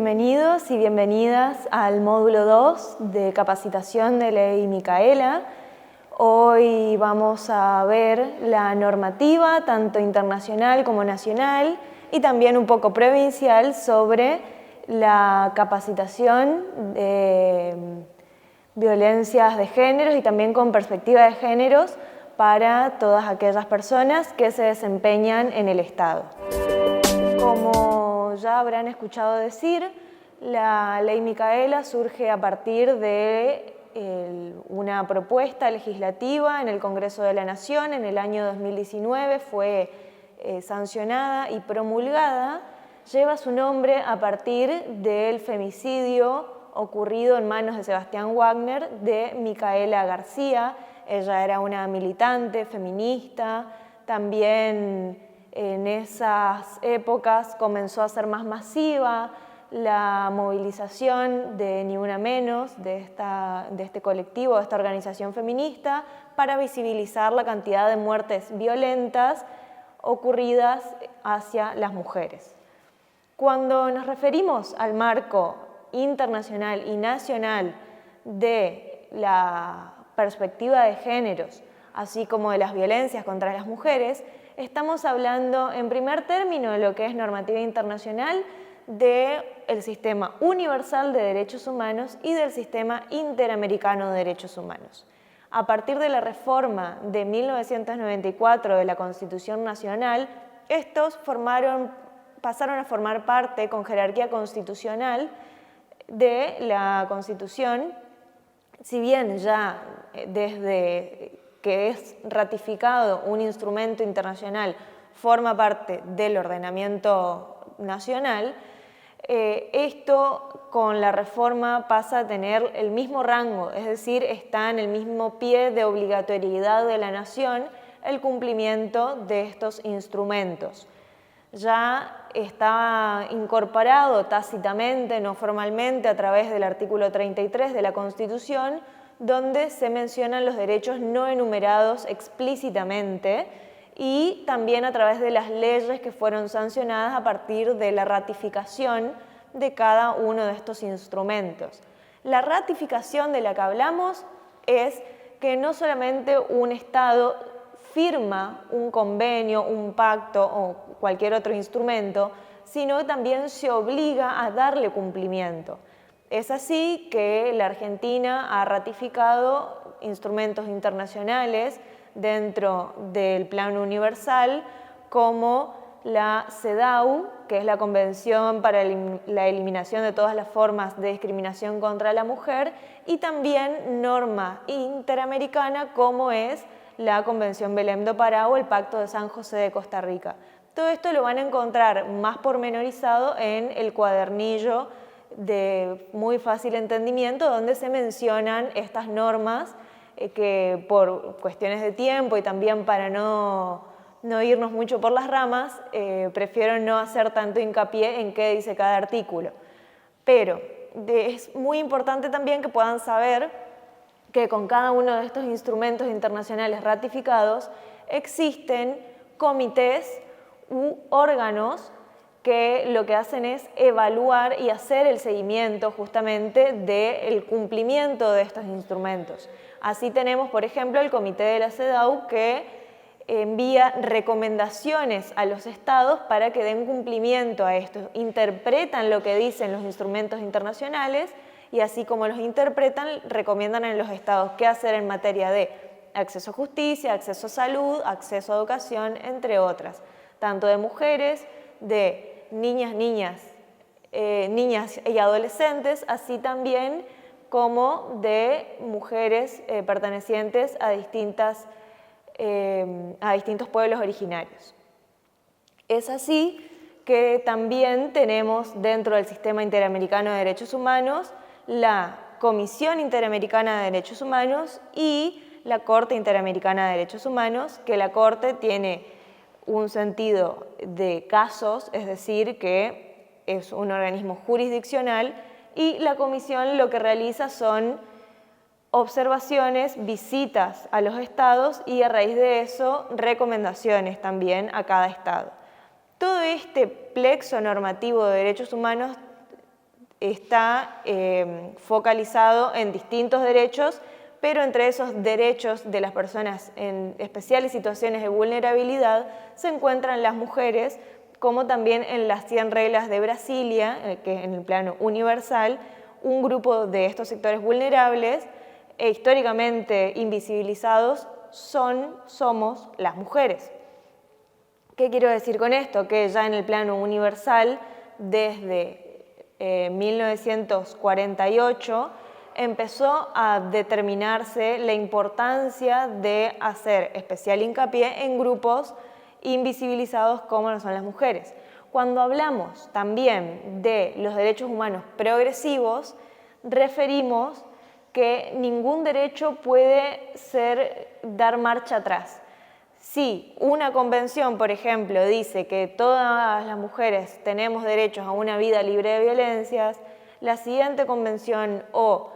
Bienvenidos y bienvenidas al módulo 2 de capacitación de Ley Micaela. Hoy vamos a ver la normativa, tanto internacional como nacional, y también un poco provincial sobre la capacitación de violencias de géneros y también con perspectiva de géneros para todas aquellas personas que se desempeñan en el Estado. Como ya habrán escuchado decir, la Ley Micaela surge a partir de una propuesta legislativa en el Congreso de la Nación. En el año 2019 fue sancionada y promulgada. Lleva su nombre a partir del femicidio ocurrido en manos de Sebastián Wagner de Micaela García. Ella era una militante feminista, también en esas épocas comenzó a ser más masiva la movilización de Ni Una Menos, de este colectivo, de esta organización feminista, para visibilizar la cantidad de muertes violentas ocurridas hacia las mujeres. Cuando nos referimos al marco internacional y nacional de la perspectiva de géneros, así como de las violencias contra las mujeres, estamos hablando en primer término de lo que es normativa internacional, del sistema universal de derechos humanos y del sistema interamericano de derechos humanos. A partir de la reforma de 1994 de la Constitución Nacional, estos pasaron a formar parte con jerarquía constitucional de la Constitución, si bien ya desde que es ratificado un instrumento internacional forma parte del ordenamiento nacional, esto con la reforma pasa a tener el mismo rango, es decir, está en el mismo pie de obligatoriedad de la nación el cumplimiento de estos instrumentos. Ya está incorporado tácitamente, no formalmente, a través del artículo 33 de la Constitución, donde se mencionan los derechos no enumerados explícitamente y también a través de las leyes que fueron sancionadas a partir de la ratificación de cada uno de estos instrumentos. La ratificación de la que hablamos es que no solamente un Estado firma un convenio, un pacto o cualquier otro instrumento, sino que también se obliga a darle cumplimiento. Es así que la Argentina ha ratificado instrumentos internacionales dentro del Plano Universal como la CEDAW, que es la Convención para la Eliminación de todas las formas de discriminación contra la mujer, y también norma interamericana como es la Convención Belém do Pará o el Pacto de San José de Costa Rica. Todo esto lo van a encontrar más pormenorizado en el cuadernillo de muy fácil entendimiento, donde se mencionan estas normas que por cuestiones de tiempo y también para no irnos mucho por las ramas, prefiero no hacer tanto hincapié en qué dice cada artículo. Pero es muy importante también que puedan saber que con cada uno de estos instrumentos internacionales ratificados existen comités u órganos que lo que hacen es evaluar y hacer el seguimiento justamente del cumplimiento de estos instrumentos. Así tenemos, por ejemplo, el Comité de la CEDAW que envía recomendaciones a los estados para que den cumplimiento a esto, interpretan lo que dicen los instrumentos internacionales y así como los interpretan, recomiendan a los estados qué hacer en materia de acceso a justicia, acceso a salud, acceso a educación, entre otras, tanto de mujeres, de niñas y adolescentes, así también como de mujeres pertenecientes a distintos pueblos originarios. Es así que también tenemos dentro del Sistema Interamericano de Derechos Humanos la Comisión Interamericana de Derechos Humanos y la Corte Interamericana de Derechos Humanos, que la Corte tiene un sentido de casos, es decir, que es un organismo jurisdiccional, y la comisión lo que realiza son observaciones, visitas a los estados y a raíz de eso recomendaciones también a cada estado. Todo este plexo normativo de derechos humanos está focalizado en distintos derechos, pero entre esos derechos de las personas en especiales situaciones de vulnerabilidad se encuentran las mujeres, como también en las 100 reglas de Brasilia, que en el plano universal, un grupo de estos sectores vulnerables e históricamente invisibilizados somos las mujeres. ¿Qué quiero decir con esto? Que ya en el plano universal, desde 1948, empezó a determinarse la importancia de hacer especial hincapié en grupos invisibilizados como lo son las mujeres. Cuando hablamos también de los derechos humanos progresivos, referimos que ningún derecho puede dar marcha atrás. Si una convención, por ejemplo, dice que todas las mujeres tenemos derechos a una vida libre de violencias, la siguiente convención o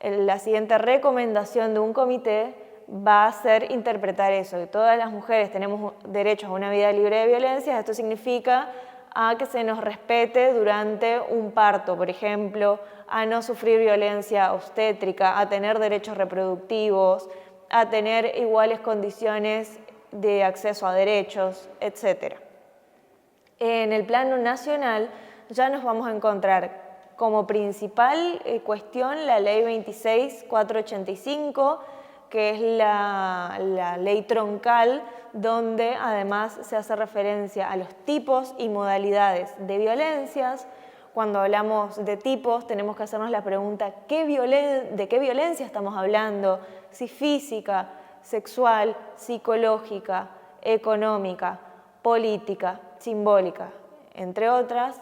la siguiente recomendación de un comité va a ser interpretar eso, que todas las mujeres tenemos derechos a una vida libre de violencias. Esto significa a que se nos respete durante un parto, por ejemplo, a no sufrir violencia obstétrica, a tener derechos reproductivos, a tener iguales condiciones de acceso a derechos, etc. En el plano nacional ya nos vamos a encontrar como principal cuestión la Ley 26.485, que es la ley troncal, donde además se hace referencia a los tipos y modalidades de violencias. Cuando hablamos de tipos tenemos que hacernos la pregunta ¿de qué violencia estamos hablando? Si física, sexual, psicológica, económica, política, simbólica, entre otras.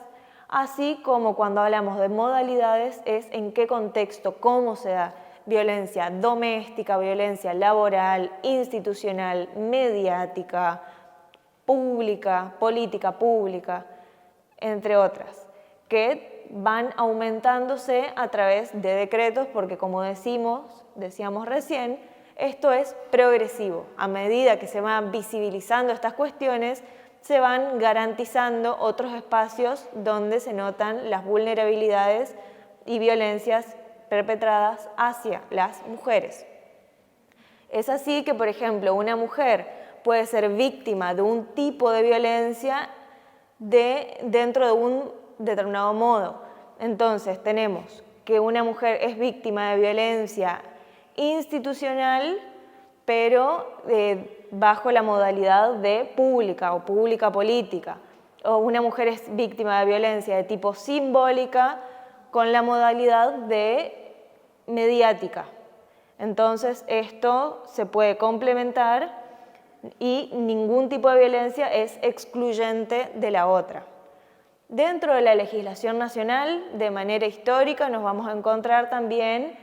Así como cuando hablamos de modalidades es en qué contexto, cómo se da violencia doméstica, violencia laboral, institucional, mediática, pública, política pública, entre otras, que van aumentándose a través de decretos porque, como decíamos recién, esto es progresivo. A medida que se van visibilizando estas cuestiones, se van garantizando otros espacios donde se notan las vulnerabilidades y violencias perpetradas hacia las mujeres. Es así que, por ejemplo, una mujer puede ser víctima de un tipo de violencia dentro de un determinado modo. Entonces tenemos que una mujer es víctima de violencia institucional, pero bajo la modalidad de pública o pública política. O una mujer es víctima de violencia de tipo simbólica con la modalidad de mediática. Entonces esto se puede complementar y ningún tipo de violencia es excluyente de la otra. Dentro de la legislación nacional, de manera histórica, nos vamos a encontrar también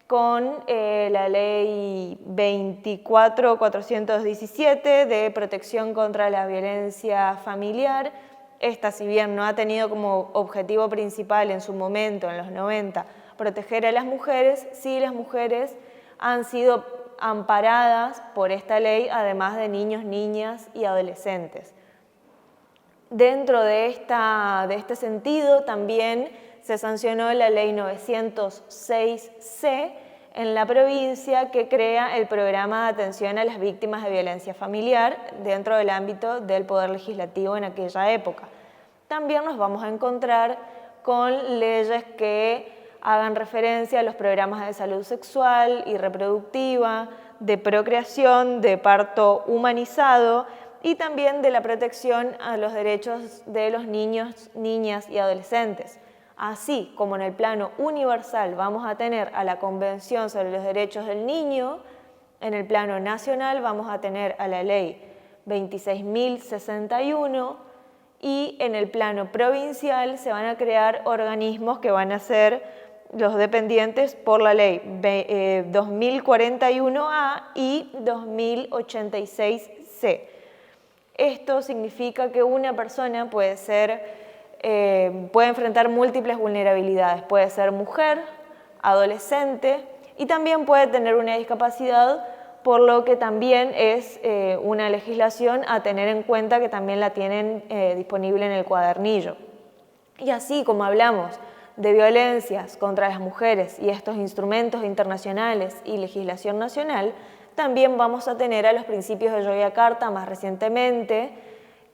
con la ley 24.417 de protección contra la violencia familiar. Esta, si bien no ha tenido como objetivo principal en su momento, en los 90, proteger a las mujeres, sí las mujeres han sido amparadas por esta ley, además de niños, niñas y adolescentes. Dentro de este sentido también se sancionó la ley 906C en la provincia, que crea el programa de atención a las víctimas de violencia familiar dentro del ámbito del Poder Legislativo en aquella época. También nos vamos a encontrar con leyes que hagan referencia a los programas de salud sexual y reproductiva, de procreación, de parto humanizado y también de la protección a los derechos de los niños, niñas y adolescentes. Así como en el plano universal vamos a tener a la Convención sobre los Derechos del Niño, en el plano nacional vamos a tener a la Ley 26.061 y en el plano provincial se van a crear organismos que van a ser los dependientes por la Ley 2041A y 2086C. Esto significa que una persona puede enfrentar múltiples vulnerabilidades. Puede ser mujer, adolescente y también puede tener una discapacidad, por lo que también es una legislación a tener en cuenta, que también la tienen disponible en el cuadernillo. Y así como hablamos de violencias contra las mujeres y estos instrumentos internacionales y legislación nacional, también vamos a tener a los principios de Yogyakarta más recientemente,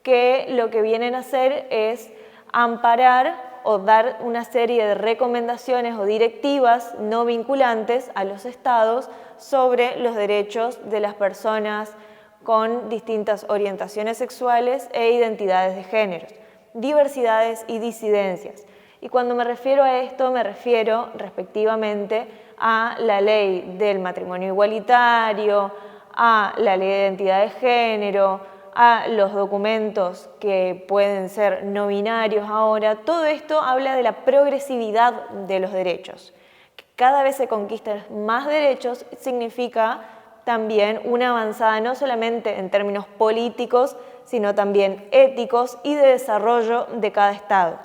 que lo que vienen a hacer es amparar o dar una serie de recomendaciones o directivas no vinculantes a los estados sobre los derechos de las personas con distintas orientaciones sexuales e identidades de género, diversidades y disidencias. Y cuando me refiero a esto, me refiero respectivamente a la ley del matrimonio igualitario, a la ley de identidad de género, a los documentos que pueden ser no binarios ahora. Todo esto habla de la progresividad de los derechos. Cada vez se conquistan más derechos significa también una avanzada no solamente en términos políticos, sino también éticos y de desarrollo de cada estado.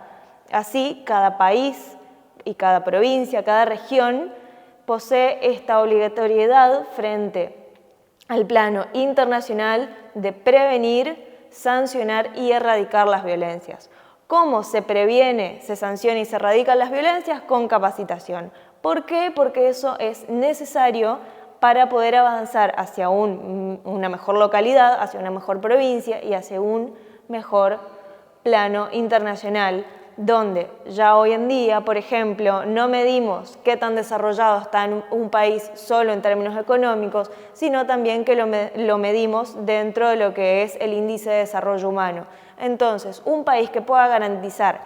Así, cada país y cada provincia, cada región posee esta obligatoriedad frente al plano internacional de prevenir, sancionar y erradicar las violencias. ¿Cómo se previene, se sanciona y se erradican las violencias? Con capacitación. ¿Por qué? Porque eso es necesario para poder avanzar hacia una mejor localidad, hacia una mejor provincia y hacia un mejor plano internacional, donde ya hoy en día, por ejemplo, no medimos qué tan desarrollado está un país solo en términos económicos, sino también que lo medimos dentro de lo que es el índice de desarrollo humano. Entonces, un país que pueda garantizar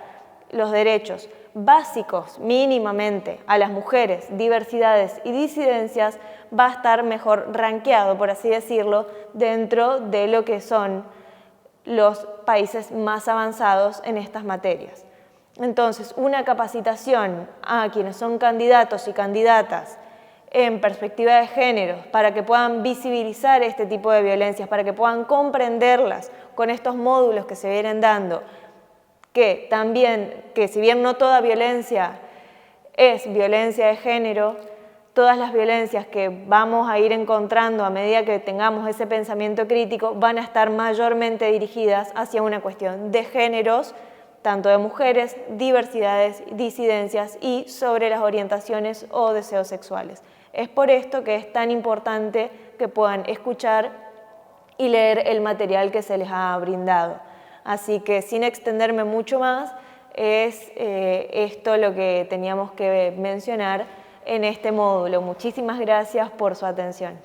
los derechos básicos mínimamente a las mujeres, diversidades y disidencias va a estar mejor rankeado, por así decirlo, dentro de lo que son los países más avanzados en estas materias. Entonces, una capacitación a quienes son candidatos y candidatas en perspectiva de género para que puedan visibilizar este tipo de violencias, para que puedan comprenderlas con estos módulos que se vienen dando, que también, que si bien no toda violencia es violencia de género, todas las violencias que vamos a ir encontrando a medida que tengamos ese pensamiento crítico van a estar mayormente dirigidas hacia una cuestión de géneros, tanto de mujeres, diversidades, disidencias y sobre las orientaciones o deseos sexuales. Es por esto que es tan importante que puedan escuchar y leer el material que se les ha brindado. Así que sin extenderme mucho más, es esto lo que teníamos que mencionar en este módulo. Muchísimas gracias por su atención.